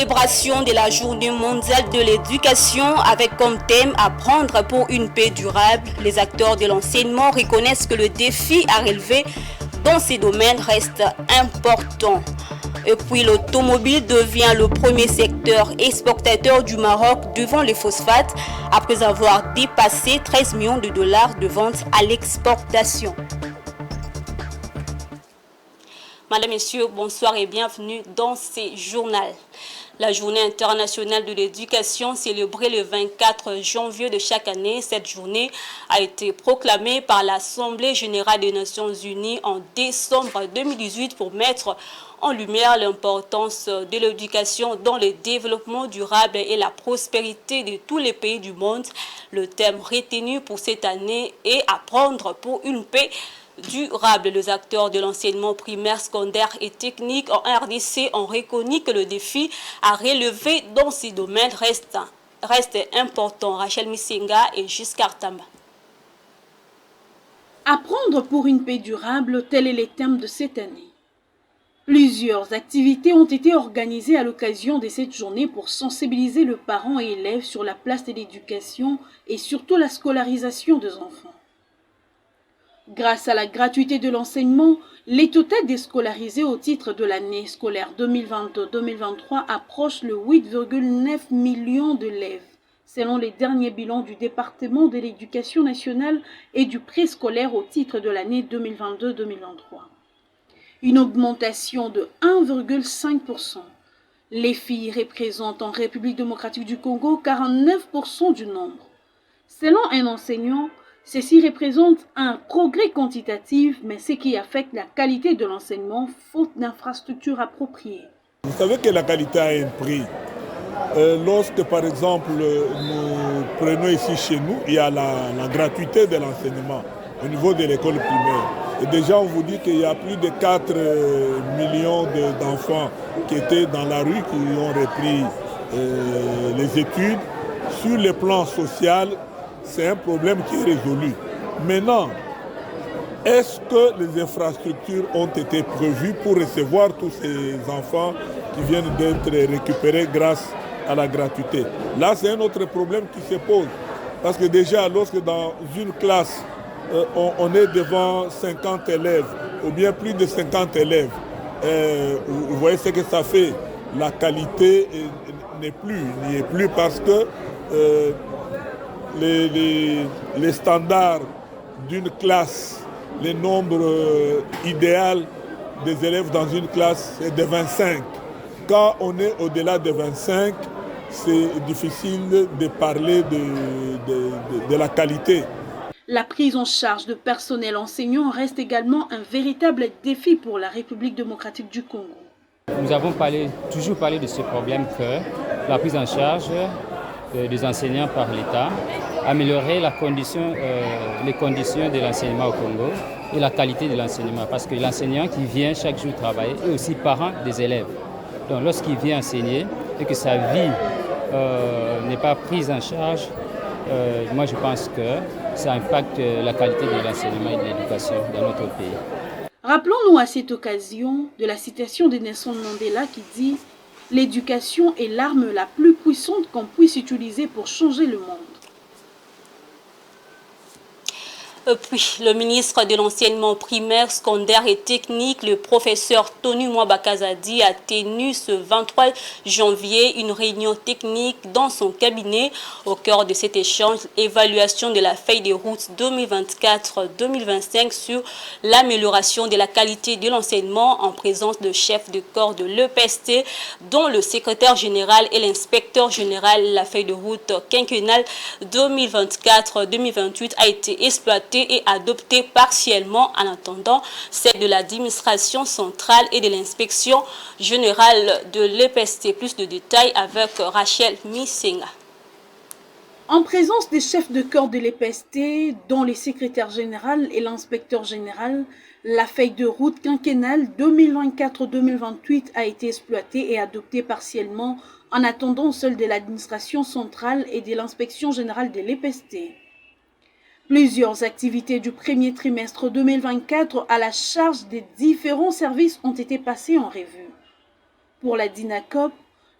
Célébration de la Journée mondiale de l'éducation avec comme thème Apprendre pour une paix durable. Les acteurs de l'enseignement reconnaissent que le défi à relever dans ces domaines reste important. Et puis l'automobile devient le premier secteur exportateur du Maroc devant les phosphates après avoir dépassé 13 millions de dollars de ventes à l'exportation. Madame, Messieurs, bonsoir et bienvenue dans ce journal. La Journée internationale de l'éducation, célébrée le 24 janvier de chaque année, cette journée a été proclamée par l'Assemblée générale des Nations unies en décembre 2018 pour mettre en lumière l'importance de l'éducation dans le développement durable et la prospérité de tous les pays du monde. Le thème retenu pour cette année est Apprendre pour une paix durable. Les acteurs de l'enseignement primaire, secondaire et technique en RDC ont reconnu que le défi à relever dans ces domaines reste important. Rachel Misenga et Giscard Tamba. Apprendre pour une paix durable, tel est le thème de cette année. Plusieurs activités ont été organisées à l'occasion de cette journée pour sensibiliser le parent et élève sur la place de l'éducation et surtout la scolarisation des enfants. Grâce à la gratuité de l'enseignement, les totaux déscolarisés au titre de l'année scolaire 2022-2023 approchent le 8,9 millions d'élèves, selon les derniers bilans du département de l'éducation nationale et du préscolaire au titre de l'année 2022-2023. Une augmentation de 1,5%. Les filles représentent en République démocratique du Congo 49% du nombre. Selon un enseignant, ceci représente un progrès quantitatif, mais ce qui affecte la qualité de l'enseignement, faute d'infrastructures appropriées. Vous savez que la qualité a un prix. Lorsque, par exemple, nous prenons ici chez nous, il y a la gratuité de l'enseignement au niveau de l'école primaire. Et déjà, on vous dit qu'il y a plus de 4 millions d'enfants qui étaient dans la rue, qui ont repris les études. Sur le plan social, c'est un problème qui est résolu. Maintenant, est-ce que les infrastructures ont été prévues pour recevoir tous ces enfants qui viennent d'être récupérés grâce à la gratuité? Là, c'est un autre problème qui se pose. Parce que déjà, lorsque dans une classe, on est devant 50 élèves, ou bien plus de 50 élèves, vous voyez ce que ça fait. La qualité n'y est plus parce que les standards d'une classe, le nombre idéal des élèves dans une classe est de 25. Quand on est au-delà de 25, c'est difficile de parler de la qualité. La prise en charge de personnel enseignant reste également un véritable défi pour la République démocratique du Congo. Nous avons toujours parlé de ce problème que la prise en charge des enseignants par l'État, améliorer les conditions de l'enseignement au Congo et la qualité de l'enseignement. Parce que l'enseignant qui vient chaque jour travailler est aussi parent des élèves. Donc lorsqu'il vient enseigner et que sa vie n'est pas prise en charge, moi je pense que ça impacte la qualité de l'enseignement et de l'éducation dans notre pays. Rappelons-nous à cette occasion de la citation de Nelson Mandela qui dit « L'éducation est l'arme la plus puissante qu'on puisse utiliser pour changer le monde ». Puis, le ministre de l'enseignement primaire, secondaire et technique, le professeur Tony Mwabakazadi, a tenu ce 23 janvier une réunion technique dans son cabinet. Au cœur de cet échange, évaluation de la feuille de route 2024-2025 sur l'amélioration de la qualité de l'enseignement en présence de chefs de corps de l'EPST, dont le secrétaire général et l'inspecteur général. La feuille de route quinquennale 2024-2028 a été exploitée et adoptée partiellement en attendant celle de l'administration centrale et de l'inspection générale de l'EPST. Plus de détails avec Rachel Misenga. En présence des chefs de corps de l'EPST, dont les secrétaires généraux et l'inspecteur général, la feuille de route quinquennale 2024-2028 a été exploitée et adoptée partiellement en attendant celle de l'administration centrale et de l'inspection générale de l'EPST. Plusieurs activités du premier trimestre 2024 à la charge des différents services ont été passées en revue. Pour la DINACOP,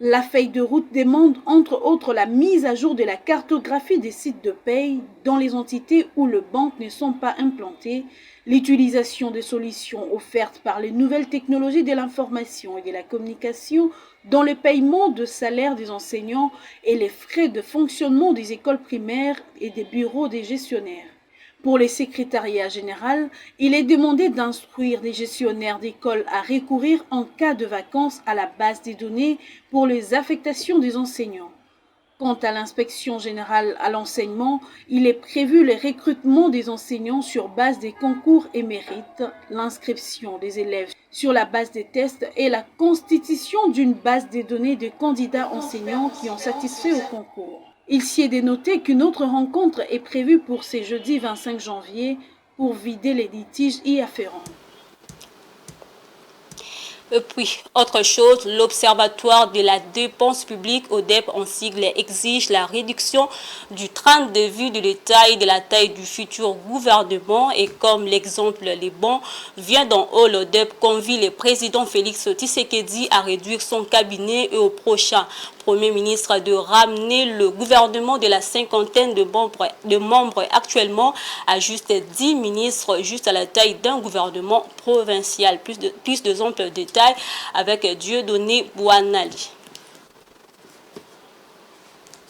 La feuille de route demande entre autres la mise à jour de la cartographie des sites de paye dans les entités où les banques ne sont pas implantées, l'utilisation des solutions offertes par les nouvelles technologies de l'information et de la communication dans le paiement de salaires des enseignants et les frais de fonctionnement des écoles primaires et des bureaux des gestionnaires. Pour les secrétariats généraux, il est demandé d'instruire les gestionnaires d'écoles à recourir en cas de vacances à la base des données pour les affectations des enseignants. Quant à l'inspection générale à l'enseignement, il est prévu le recrutement des enseignants sur base des concours et mérites, l'inscription des élèves sur la base des tests et la constitution d'une base de données de candidats enseignants qui ont satisfait au concours. Il s'y est dénoté qu'une autre rencontre est prévue pour ce jeudi 25 janvier pour vider les litiges y afférents. Et puis, autre chose, l'Observatoire de la dépense publique, ODEP en sigle, exige la réduction du train de vie de l'État et de la taille du futur gouvernement. Et comme l'exemple les bons vient d'en haut, l'ODEP convie le président Félix Tshisekedi à réduire son cabinet et au prochain Premier ministre de ramener le gouvernement de la cinquantaine de membres actuellement à juste 10 ministres, juste à la taille d'un gouvernement provincial. Plus de amples détails avec Dieudonné Bouanali.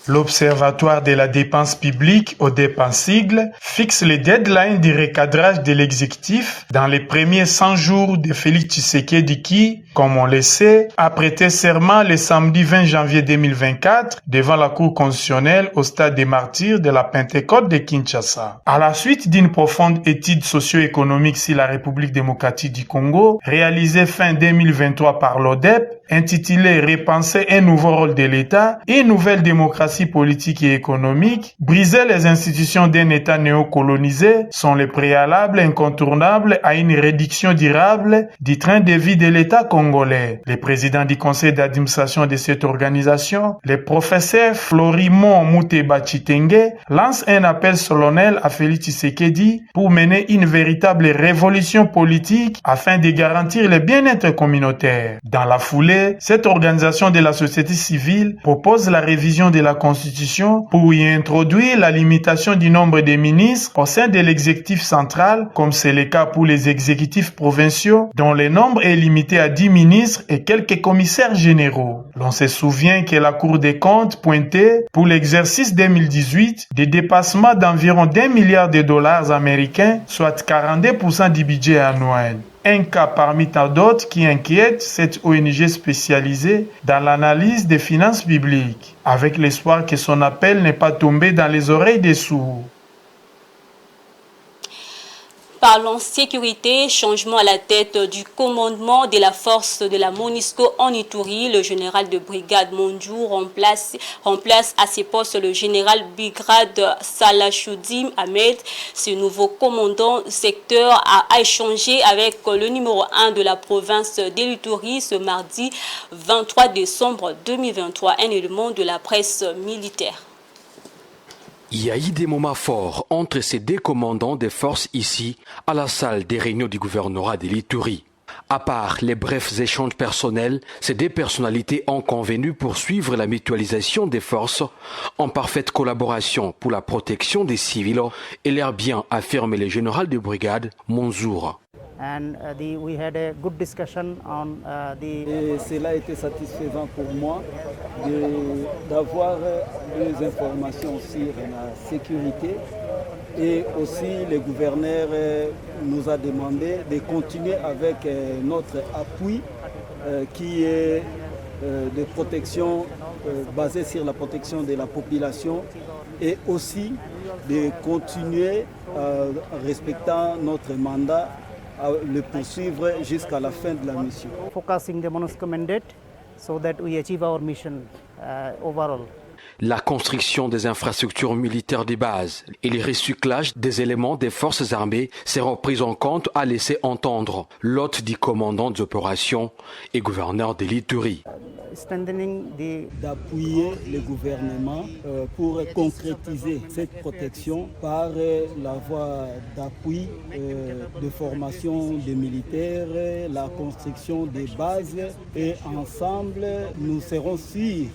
L'Observatoire de la dépense publique, ODEP en sigle, fixe les deadlines du recadrage de l'exécutif dans les premiers 100 jours de Félix Tshisekedi qui, comme on le sait, a prêté serment le samedi 20 janvier 2024 devant la Cour constitutionnelle au stade des martyrs de la Pentecôte de Kinshasa. À la suite d'une profonde étude socio-économique sur la République démocratique du Congo, réalisée fin 2023 par l'ODEP, intitulée « Repenser un nouveau rôle de l'État et une nouvelle démocratie politique et économique, briser les institutions d'un État néocolonisé sont les préalables incontournables à une réduction durable du train de vie de l'État congolais. Le président du conseil d'administration de cette organisation, le professeur Florimon Mouteba Chitenge, lance un appel solennel à Félix Tshisekedi pour mener une véritable révolution politique afin de garantir le bien-être communautaire. Dans la foulée, cette organisation de la société civile propose la révision de la Constitution pour y introduire la limitation du nombre de ministres au sein de l'exécutif central, comme c'est le cas pour les exécutifs provinciaux, dont le nombre est limité à 10 ministres et quelques commissaires généraux. L'on se souvient que la Cour des comptes pointait pour l'exercice 2018 des dépassements d'environ $1 milliard américains, soit 42% du budget annuel. Un cas parmi tant d'autres qui inquiète cette ONG spécialisée dans l'analyse des finances publiques, avec l'espoir que son appel n'est pas tombé dans les oreilles des sourds. Parlons sécurité, changement à la tête du commandement de la force de la MONUSCO en Ituri. Le général de brigade Mondjou remplace à ses postes le général Bigrad Salachoudim Ahmed. Ce nouveau commandant secteur a échangé avec le numéro 1 de la province de l'Ituri ce mardi 23 décembre 2023, un élément de la presse militaire. Il y a eu des moments forts entre ces deux commandants des forces ici, à la salle des réunions du gouvernorat de l'Ituri. À part les brefs échanges personnels, ces deux personnalités ont convenu pour suivre la mutualisation des forces en parfaite collaboration pour la protection des civils et leurs biens, affirme le général de brigade Monzour. And we had a good discussion on Et cela a été satisfaisant pour moi d'avoir des informations sur la sécurité et aussi le gouverneur nous a demandé de continuer avec notre appui qui est de protection basé sur la protection de la population et aussi de continuer en respectant notre mandat à le poursuivre jusqu'à la fin de la mission. focusing the MONUSCO mandate so that we achieve our mission overall. La construction des infrastructures militaires de base et le recyclage des éléments des forces armées seront pris en compte, a laissé entendre l'hôte du commandant des opérations et gouverneur de l'Ituri. D'appuyer le gouvernement pour concrétiser cette protection par la voie d'appui de formation des militaires, la construction des bases, et ensemble nous serons sûrs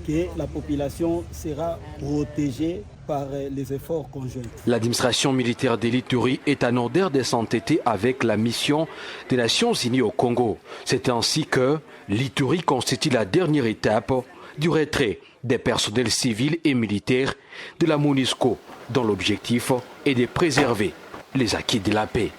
que la population sera protégée par les efforts conjoints. L'administration militaire de l'Ituri est en ordre de s'entêter avec la mission des Nations Unies au Congo. C'est ainsi que l'Ituri constitue la dernière étape du retrait des personnels civils et militaires de la MONUSCO, dont l'objectif est de préserver les acquis de la paix.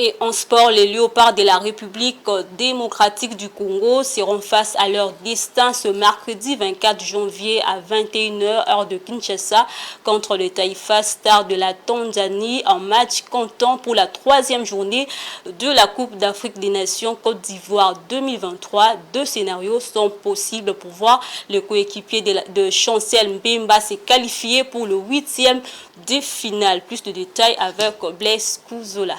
Et en sport, les Léopards de la République démocratique du Congo seront face à leur destin ce mercredi 24 janvier à 21h heure de Kinshasa contre le Taifa Stars de la Tanzanie en match comptant pour la 3e journée de la Coupe d'Afrique des Nations Côte d'Ivoire 2023. 2 scénarios sont possibles pour voir le coéquipier de Chancel Mbemba se qualifier pour le 8e de finale. Plus de détails avec Blaise Kouzola.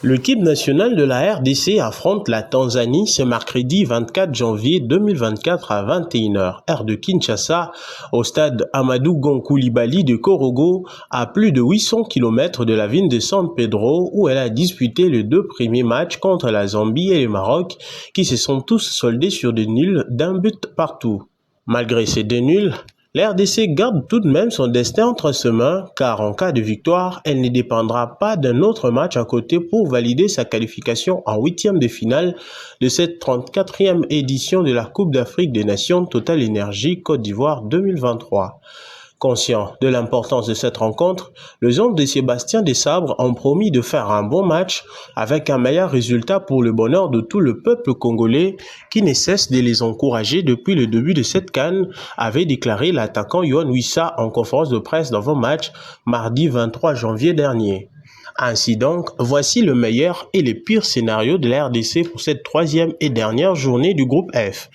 L'équipe nationale de la RDC affronte la Tanzanie ce mercredi 24 janvier 2024 à 21h, heure de Kinshasa, au stade Amadou Gon Coulibaly de Korogo, à plus de 800 km de la ville de San Pedro, où elle a disputé les 2 premiers matchs contre la Zambie et le Maroc, qui se sont tous soldés sur des nuls d'1 but partout. Malgré ces 2 nuls, l'RDC garde tout de même son destin entre ses mains, car en cas de victoire, elle ne dépendra pas d'un autre match à côté pour valider sa qualification en 8e de finale de cette 34e édition de la Coupe d'Afrique des Nations Total Énergie Côte d'Ivoire 2023. Conscient de l'importance de cette rencontre, les hommes de Sébastien Desabre ont promis de faire un bon match avec un meilleur résultat pour le bonheur de tout le peuple congolais qui ne cesse de les encourager depuis le début de cette CAN, avait déclaré l'attaquant Yohan Wissa en conférence de presse d'avant-match mardi 23 janvier dernier. Ainsi donc, voici le meilleur et le pire scénario de la RDC pour cette 3e et dernière journée du groupe F.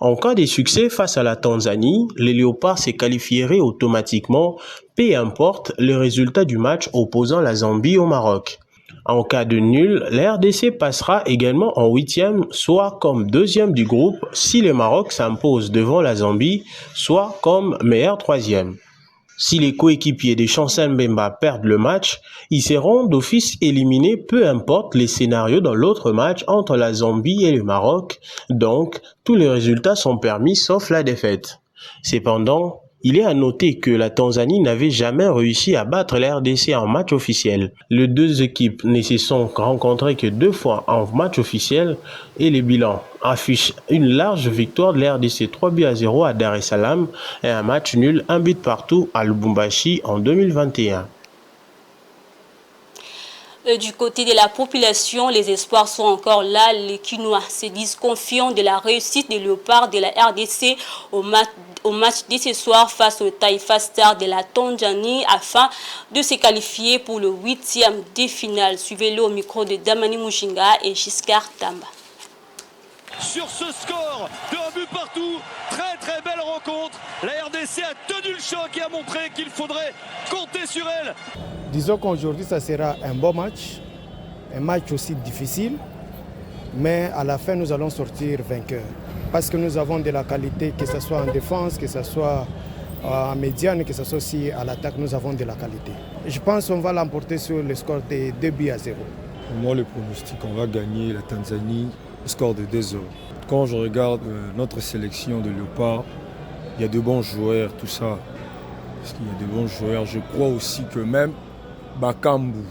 En cas de succès face à la Tanzanie, les Léopards se qualifieraient automatiquement, peu importe le résultat du match opposant la Zambie au Maroc. En cas de nul, la RDC passera également en 8e, soit comme 2e du groupe si le Maroc s'impose devant la Zambie, soit comme meilleur 3e. Si les coéquipiers de Chancel Mbemba perdent le match, ils seront d'office éliminés peu importe les scénarios dans l'autre match entre la Zambie et le Maroc, donc tous les résultats sont permis sauf la défaite. Cependant, il est à noter que la Tanzanie n'avait jamais réussi à battre la RDC en match officiel. Les 2 équipes ne se sont rencontrées que 2 fois en match officiel et les bilans affichent une large victoire de la RDC 3-0 à Dar es Salaam et un match nul 1 but partout à Lubumbashi en 2021. Du côté de la population, les espoirs sont encore là. Les Quinois se disent confiants de la réussite des Léopards de la RDC au match de ce soir face au Taifa Stars de la Tanzanie afin de se qualifier pour le 8e de finale. Suivez-le au micro de Damani Mushinga et Giscard Tamba. Sur ce score de 1 but partout, très belle rencontre. La RDC a tenu le choc et a montré qu'il faudrait compter sur elle. Disons qu'aujourd'hui ça sera un bon match, un match aussi difficile, mais à la fin nous allons sortir vainqueurs. Parce que nous avons de la qualité, que ce soit en défense, que ce soit en médiane, que ce soit aussi à l'attaque, nous avons de la qualité. Je pense qu'on va l'emporter sur le score de 2-0. Pour moi, le pronostic, on va gagner la Tanzanie, le score de 2-0. Quand je regarde notre sélection de Léopard, il y a de bons joueurs, tout ça. Parce qu'il y a de bons joueurs. Je crois aussi que même Bakambu,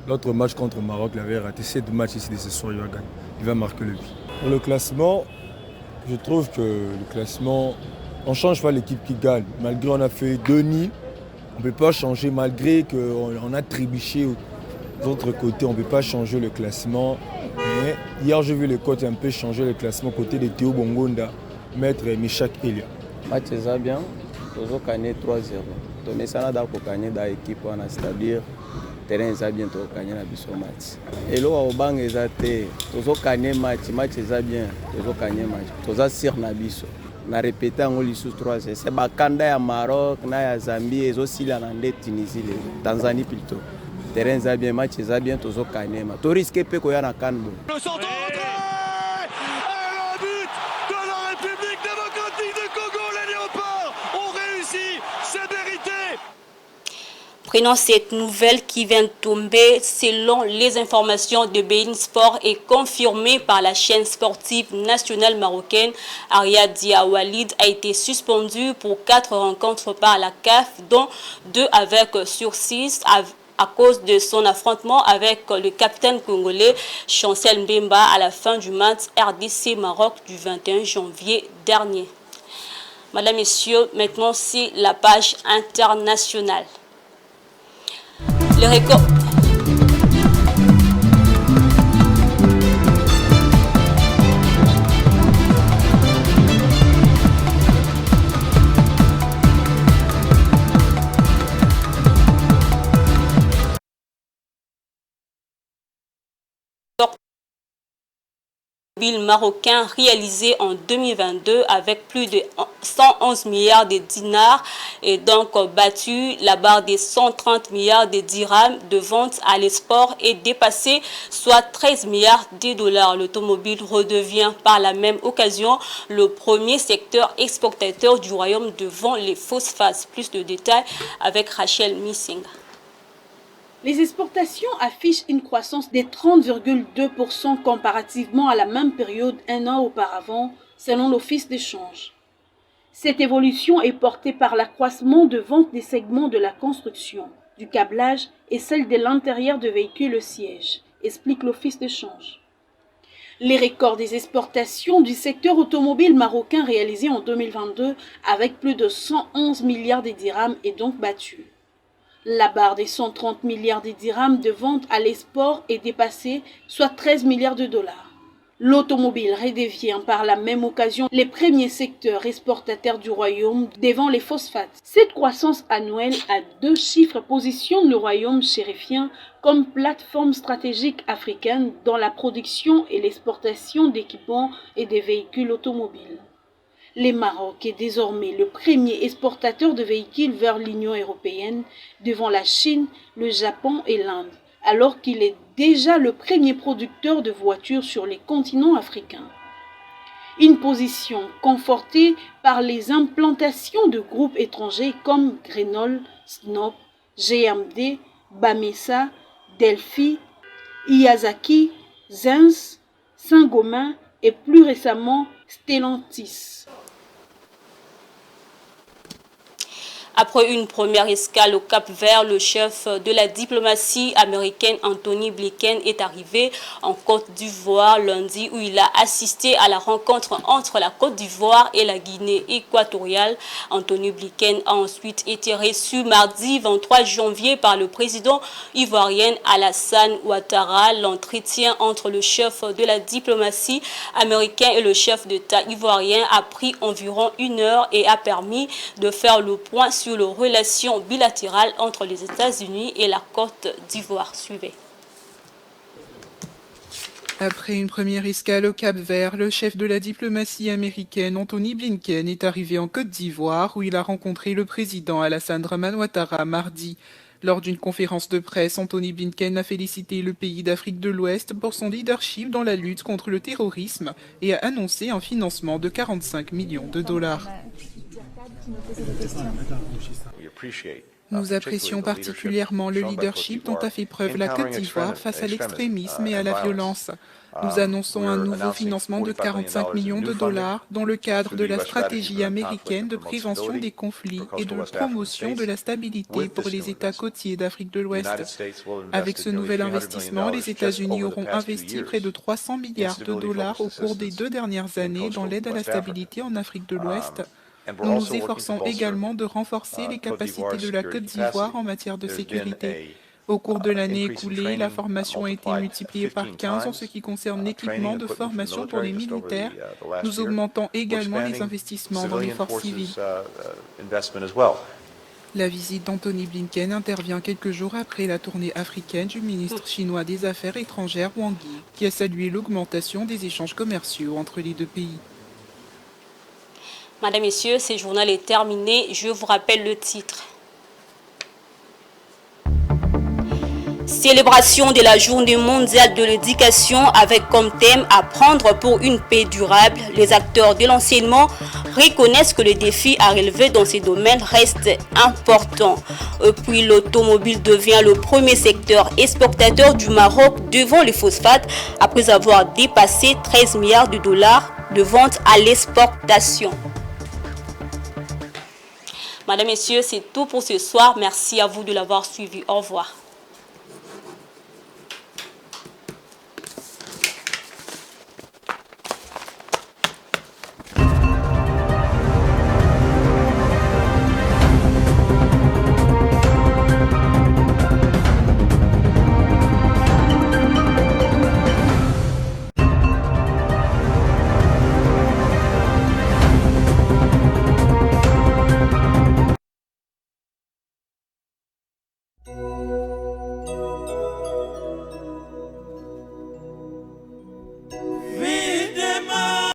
l'autre match contre le Maroc, il avait raté 7 matchs ici de ce soir, il va gagner. Il va marquer le but. Pour le classement, je trouve que le classement, on ne change pas l'équipe qui gagne. Malgré qu'on a fait 2 nids, on ne peut pas changer, malgré qu'on a trébuché aux autres côtés, on ne peut pas changer le classement. Mais hier, j'ai vu les coachs un peu changer le classement côté de Théo Bongonda, maître Meshak Elia. Match est bien, on a gagné 3-0. Mais ça n'a pas gagné dans l'équipe, c'est-à-dire terrain eza bien tokokanye na biso match eloko kobanga eza te tozokanye match eza bien tozokanye match toza sur na biso na répété yango lisusu 3 c'est bakanda ya Maroc na ya Zambie ezosila na nde Tunisie le Tanzanie plutôt terrain eza bien match eza bien tozokanye ma to risque pe koya na CAN bo Prenons cette nouvelle qui vient de tomber. Selon les informations de Bein Sport et confirmée par la chaîne sportive nationale marocaine, Aria Diawalid a été suspendu pour 4 rencontres par la CAF, dont 2 avec sursis à cause de son affrontement avec le capitaine congolais Chancel Mbemba à la fin du match RDC Maroc du 21 janvier dernier. Madame, Messieurs, maintenant c'est la page internationale. Le record. Marocain réalisé en 2022 avec plus de 111 milliards de dinars et donc battu la barre des 130 milliards de dirhams de vente à l'export et dépassé soit 13 milliards de dollars. L'automobile redevient par la même occasion le premier secteur exportateur du royaume devant les phosphates. Plus de détails avec Rachel Missing. Les exportations affichent une croissance de 30,2% comparativement à la même période un an auparavant, selon l'Office d'échange. Cette évolution est portée par l'accroissement de vente des segments de la construction, du câblage et celle de l'intérieur de véhicules sièges, explique l'Office d'échange. Les records des exportations du secteur automobile marocain réalisés en 2022 avec plus de 111 milliards de dirhams est donc battu. La barre des 130 milliards de dirhams de vente à l'export est dépassée, soit 13 milliards de dollars. L'automobile redevient par la même occasion les premiers secteurs exportateurs du royaume devant les phosphates. Cette croissance annuelle à 2 chiffres positionne le royaume chérifien comme plateforme stratégique africaine dans la production et l'exportation d'équipements et de véhicules automobiles. Le Maroc est désormais le premier exportateur de véhicules vers l'Union européenne devant la Chine, le Japon et l'Inde, alors qu'il est déjà le premier producteur de voitures sur les continents africains. Une position confortée par les implantations de groupes étrangers comme Renault, Snop, GMD, Bamesa, Delphi, Iyazaki, Zenz, Saint-Gobain et plus récemment Stellantis. Après une première escale au Cap-Vert, le chef de la diplomatie américaine Anthony Blinken est arrivé en Côte d'Ivoire lundi où il a assisté à la rencontre entre la Côte d'Ivoire et la Guinée équatoriale. Anthony Blinken a ensuite été reçu mardi 23 janvier par le président ivoirien Alassane Ouattara. L'entretien entre le chef de la diplomatie américaine et le chef d'État ivoirien a pris environ 1 heure et a permis de faire le point sur les relations bilatérales entre les États-Unis et la Côte d'Ivoire. Suivez. Après une première escale au Cap-Vert, le chef de la diplomatie américaine Anthony Blinken est arrivé en Côte d'Ivoire où il a rencontré le président Alassane Ouattara mardi. Lors d'une conférence de presse, Anthony Blinken a félicité le pays d'Afrique de l'Ouest pour son leadership dans la lutte contre le terrorisme et a annoncé un financement de 45 millions de dollars. Nous apprécions particulièrement le leadership dont a fait preuve la Côte d'Ivoire face à l'extrémisme et à la violence. Nous annonçons un nouveau financement de 45 millions de dollars dans le cadre de la stratégie américaine de prévention des conflits et de promotion de la stabilité pour les États côtiers d'Afrique de l'Ouest. Avec ce nouvel investissement, les États-Unis auront investi près de 300 milliards de dollars au cours des 2 dernières années dans l'aide à la stabilité en Afrique de l'Ouest. Nous nous efforçons également de renforcer les capacités de la Côte d'Ivoire en matière de sécurité. Au cours de l'année écoulée, la formation a été multipliée par 15 en ce qui concerne l'équipement de formation pour les militaires. Nous augmentons également les investissements dans les forces civiles. La visite d'Anthony Blinken intervient quelques jours après la tournée africaine du ministre chinois des Affaires étrangères Wang Yi, qui a salué l'augmentation des échanges commerciaux entre les deux pays. Madame, Messieurs, ce journal est terminé. Je vous rappelle le titre. Célébration de la Journée mondiale de l'éducation avec comme thème « Apprendre pour une paix durable ». Les acteurs de l'enseignement reconnaissent que le défi à relever dans ces domaines reste important. Puis l'automobile devient le premier secteur exportateur du Maroc devant les phosphates après avoir dépassé 13 milliards de dollars de ventes à l'exportation. Madame, Messieurs, c'est tout pour ce soir. Merci à vous de l'avoir suivi. Au revoir.